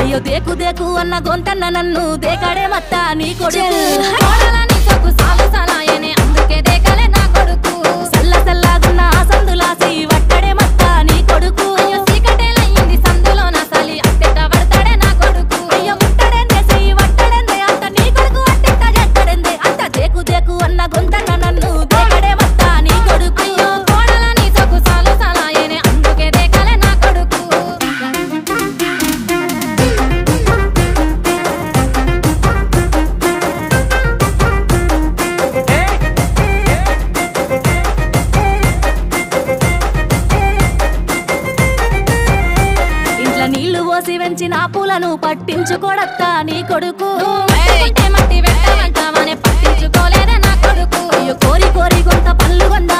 అయ్యో దేకు దేకు అన్న గొంతన్న నన్ను దేకాడే మత్త నీ కొడుకు కోడలని సొక్కు సాలు సలాయనే అందుకే దేకలే నా కొడుకు సల్ల సల్లాగున్న ఆ సందులాసి వట్టడే మత్త నీ కొడుకు అయ్యో సీకటేలయ్యింది సందులో నా సలి అట్టెట పడతాడే నా కొడుకు అయ్యో ముట్టడెందే చెయ్యి వట్టడెందే అంత నీ కొడుకు అట్టెట చేస్తాడెందే అంత దేకు దేకు అన్న గొంతన్న నన్ను దేకడే మత్త నీ కొడుకు అయ్యో కోడలని సొక్కు సాలు సలాయనే అందుకే దేకలే నా కొడుకు నీళ్లు పోసి వెంచిన పూలను పట్టించుకోడత్తా నీ కొడుకు మట్టి పెట్టమంటావనే పట్టించుకోలేదే నా కొడుకు అయ్యో కోరి కోరి కొంత పళ్ళు కొండ